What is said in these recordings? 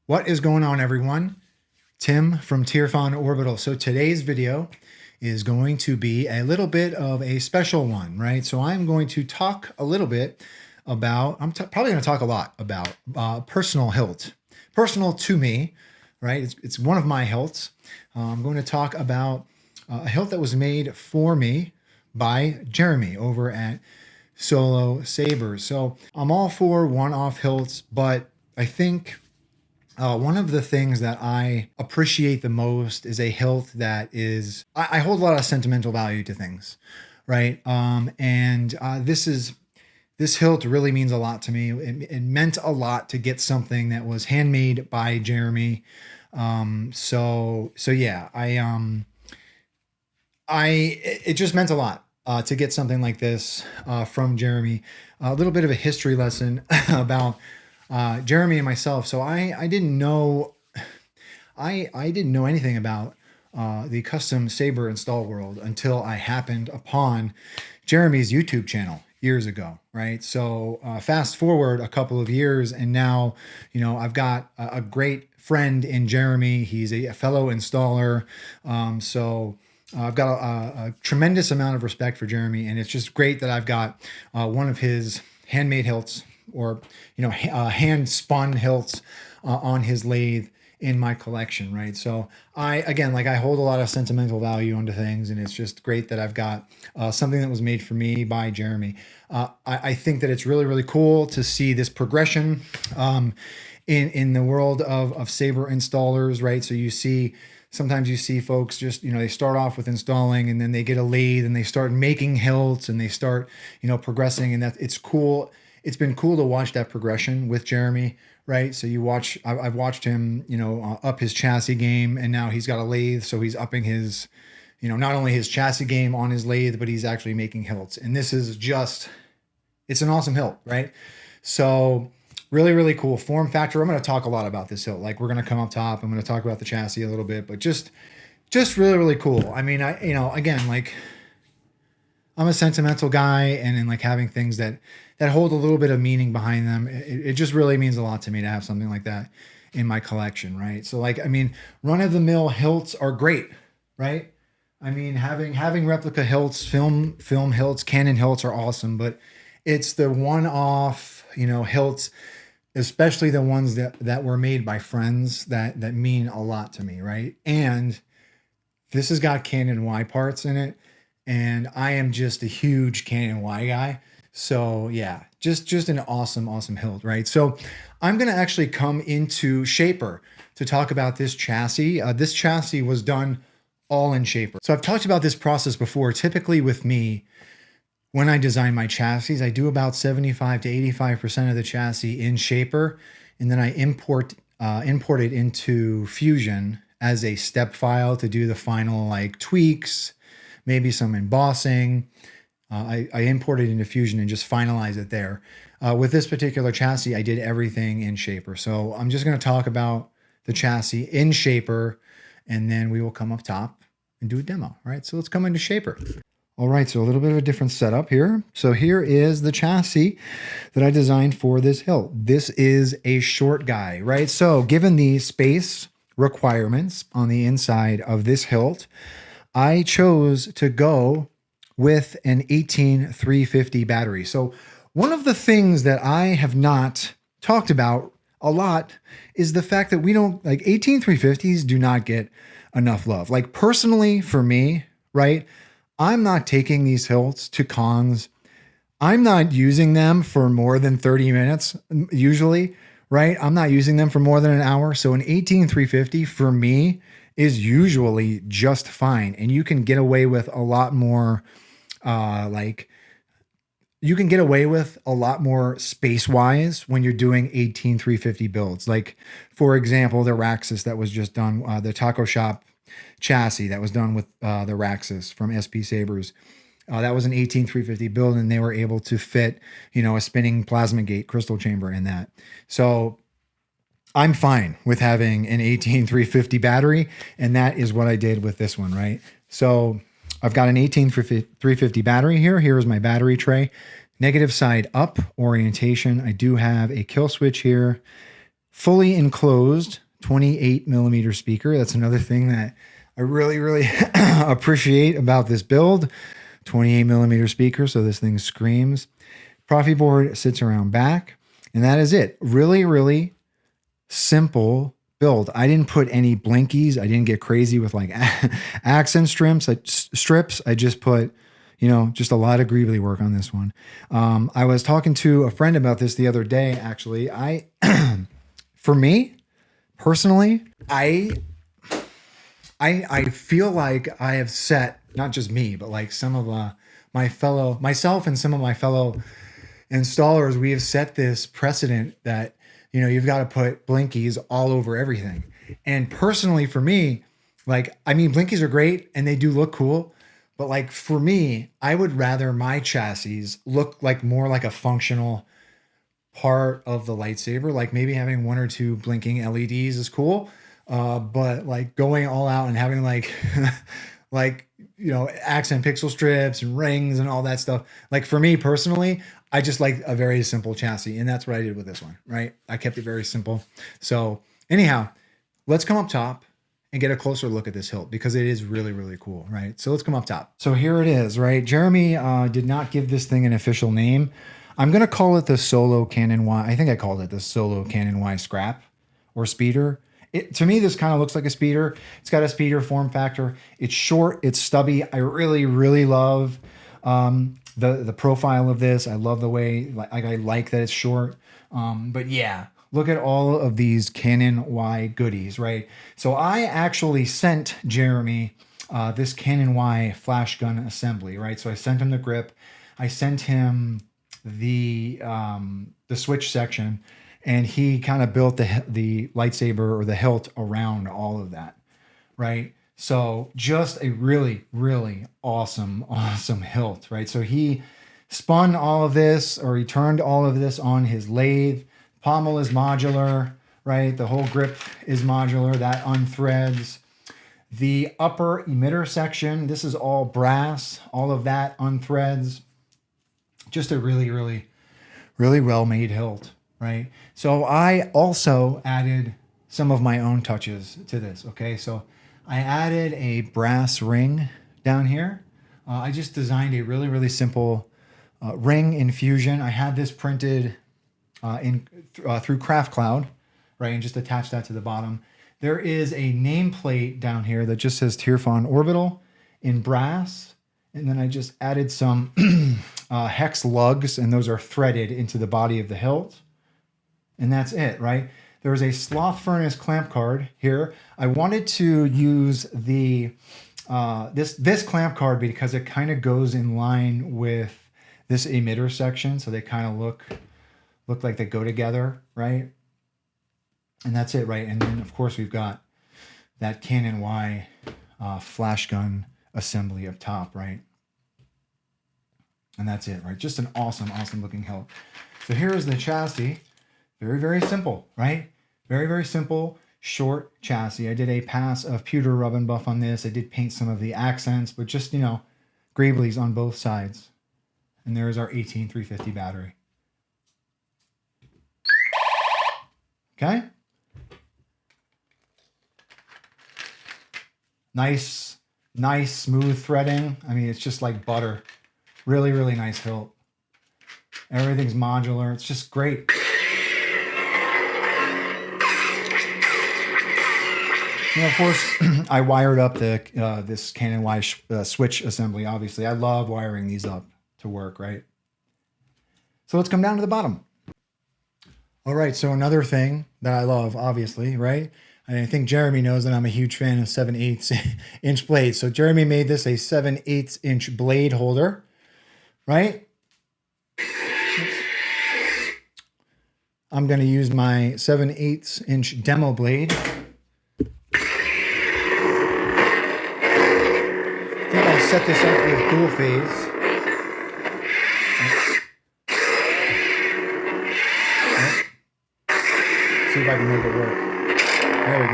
What is going on, everyone? Tim from Tierfon Orbital. So today's video is going to be a little bit of a special one, right? So I'm going to talk a little bit about, probably going to talk a lot about personal hilt, personal to me, right? It's one of my hilts. I'm going to talk about a hilt that was made for me by Jeremy over at Solo Sabers. So I'm all for one-off hilts, but I think one of the things that I appreciate the most is a hilt that is, I hold a lot of sentimental value to things, right? This hilt really means a lot to me. It meant a lot to get something that was handmade by Jeremy. So yeah, it just meant a lot to get something like this from Jeremy. A little bit of a history lesson about Jeremy and myself. So I didn't know anything about the custom saber install world until I happened upon Jeremy's YouTube channel years ago, right? So fast forward a couple of years, and now I've got a great friend in Jeremy. He's a fellow installer. I've got a tremendous amount of respect for Jeremy, and it's just great that I've got one of his handmade hilts, or hand spun hilts on his lathe in my collection, right? So I hold a lot of sentimental value onto things, and it's just great that I've got something that was made for me by Jeremy. I think that it's really, really cool to see this progression in the world of saber installers, right? So sometimes you see folks just, they start off with installing, and then they get a lathe and they start making hilts, and they start, progressing, and it's cool. It's been cool to watch that progression with Jeremy, right? So I've watched him, up his chassis game, and now he's got a lathe. So he's upping his, not only his chassis game on his lathe, but he's actually making hilts. And this is it's an awesome hilt, right? So really, really cool form factor. I'm going to talk a lot about this hilt. Like, we're going to come up top. I'm going to talk about the chassis a little bit, but just really, really cool. I mean, again, like, I'm a sentimental guy, and in like having things that hold a little bit of meaning behind them, it just really means a lot to me to have something like that in my collection, right? So run-of-the-mill hilts are great, right? I mean, having replica hilts, film hilts, Canon hilts are awesome, but it's the one-off, hilts, especially the ones that were made by friends that mean a lot to me, right? And this has got Canon Y parts in it, and I am just a huge Canon Y guy. So yeah, just an awesome hilt, right? So I'm going to actually come into Shaper to talk about this chassis. This chassis was done all in Shaper. So I've talked about this process before. Typically with me, when I design my chassis, I do about 75 to 85% of the chassis in Shaper, and then I import it into Fusion as a step file to do the final like tweaks, maybe some embossing. I import it into Fusion and just finalize it there. With this particular chassis, I did everything in Shaper. So I'm just going to talk about the chassis in Shaper, and then we will come up top and do a demo. All right, so let's come into Shaper. All right, so a little bit of a different setup here. So here is the chassis that I designed for this hilt. This is a short guy, right? So given the space requirements on the inside of this hilt, I chose to go with an 18350 battery. So one of the things that I have not talked about a lot is the fact that 18350s do not get enough love. Like, personally, for me, right, I'm not taking these hilts to cons. I'm not using them for more than 30 minutes usually, right? I'm not using them for more than an hour. So an 18350 for me is usually just fine. And you can get away with a lot more, you can get away with a lot more space-wise when you're doing 18350 builds. Like, for example, the Raxus that was just done, the Taco Shop chassis that was done with the Raxus from CCsabers. That was an 18350 build, and they were able to fit, a spinning plasma gate crystal chamber in that. So I'm fine with having an 18350 battery, and that is what I did with this one, right? So I've got an 18350 battery here. Here is my battery tray. Negative side up orientation. I do have a kill switch here fully enclosed 28 millimeter speaker. That's another thing that I really, really appreciate about this build. 28 millimeter speaker, so this thing screams. Proffie board sits around back, and that is it. Really, really simple build. I didn't put any blinkies. I didn't get crazy with like accent strips. I just put, you know, just a lot of greebly work on this one. I was talking to a friend about this the other day, actually. For me, personally, I feel like I have set, not just me, but like some of myself and some of my fellow installers, we have set this precedent that, you know, you've got to put blinkies all over everything. And personally for me, like, I mean, blinkies are great and they do look cool, but like for me, I would rather my chassis look like more like a functional part of the lightsaber. Like maybe having one or two blinking LEDs is cool. But like going all out and having like, like, you know, accent pixel strips and rings and all that stuff. Like for me personally, I just like a very simple chassis, and that's what I did with this one, right? I kept it very simple. So anyhow, let's come up top and get a closer look at this hilt because it is really, really cool, right? So let's come up top. So here it is, right? Jeremy did not give this thing an official name. I'm going to call it the Solo Canon Y. I think I called it the Solo Canon Y Scrap or Speeder. To me, this kind of looks like a speeder. It's got a speeder form factor. It's short. It's stubby. I really, really love the profile of this. I love the way, I like that it's short. But yeah, look at all of these Canon Y goodies, right? So I actually sent Jeremy this Canon Y Flashgun assembly, right? So I sent him the grip. I sent him the switch section, and he kind of built the lightsaber or the hilt around all of that, right? So just a really, really awesome hilt, right? So he spun all of this, or he turned all of this on his lathe. Pommel is modular, right? The whole grip is modular. That unthreads. The upper emitter section, this is all brass. All of that unthreads. Just a really, really, really well-made hilt, right? So I also added some of my own touches to this, okay? So I added a brass ring down here. I just designed a really, really simple ring infusion. I had this printed through Craft Cloud, right? And just attached that to the bottom. There is a nameplate down here that just says Tirfon Orbital in brass. And then I just added some hex lugs, and those are threaded into the body of the hilt. And that's it, right? There's a Slothfurnace clamp card here. I wanted to use the this clamp card because it kind of goes in line with this emitter section, so they kind of look like they go together, right? And that's it, right? And then of course we've got that Canon Y Flashgun assembly up top, right? And that's it, right? Just an awesome, awesome looking hilt. So here is the chassis. Very, very simple, right? Very, very simple, short chassis. I did a pass of pewter rub and buff on this. I did paint some of the accents, but just, you know, greeblies on both sides. And there's our 18350 battery. Okay? Nice, smooth threading. I mean, it's just like butter. Really, really nice hilt. Everything's modular. It's just great. And of course, I wired up the this Canon Y switch assembly, obviously. I love wiring these up to work, right? So let's come down to the bottom. All right, so another thing that I love, obviously, right? I think Jeremy knows that I'm a huge fan of 7/8 inch blades. So Jeremy made this a 7/8 inch blade holder, right? I'm going to use my 7/8 inch demo blade. I think I'll set this up with dual phase. See if I can make it work. There we go.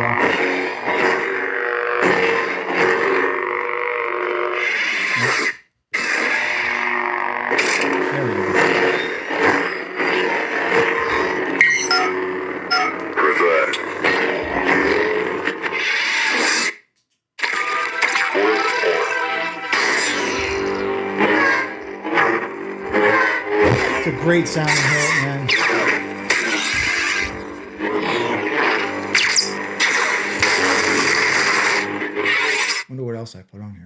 There we go. It's a great sounding hilt, man. Wonder what else I put on here.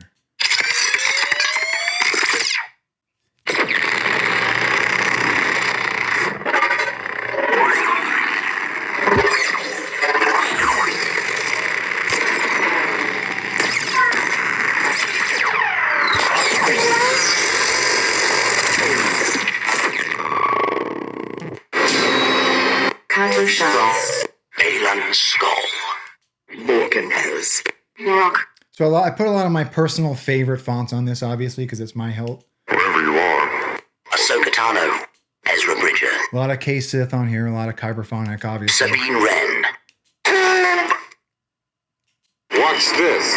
So I put a lot of my personal favorite fonts on this, obviously, because it's my hilt. Wherever you are. Ahsoka Tano, Ezra Bridger. A lot of K-Sith on here, a lot of Kyberphonic, obviously. Sabine Wren. What's this?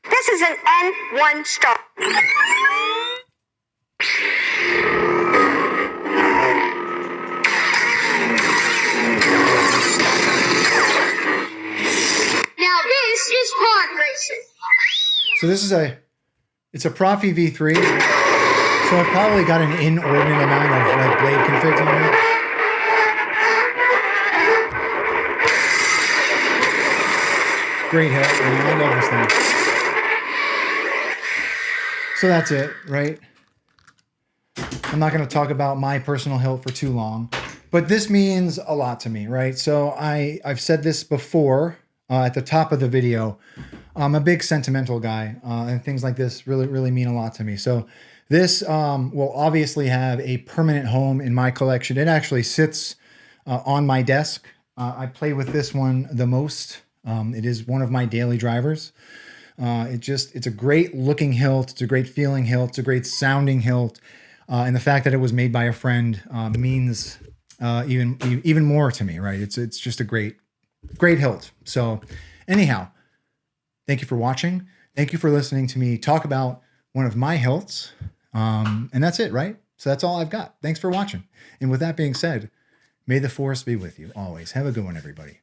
This is an N1 star. Now this is pod racing. So this is it's a Proffie V3. So I've probably got an inordinate amount of like blade configs on here. Great hilt, man. I love this thing. So that's it, right? I'm not going to talk about my personal hilt for too long, but this means a lot to me, right? So I've said this before at the top of the video. I'm a big sentimental guy, and things like this really, really mean a lot to me. So this will obviously have a permanent home in my collection. It actually sits on my desk. I play with this one the most. It is one of my daily drivers. It's a great looking hilt. It's a great feeling hilt. It's a great sounding hilt. And the fact that it was made by a friend means even more to me, right? It's just a great hilt. So anyhow, thank you for watching. Thank you for listening to me talk about one of my hilts. And that's it, right? So that's all I've got. Thanks for watching. And with that being said, may the force be with you always. Have a good one, everybody.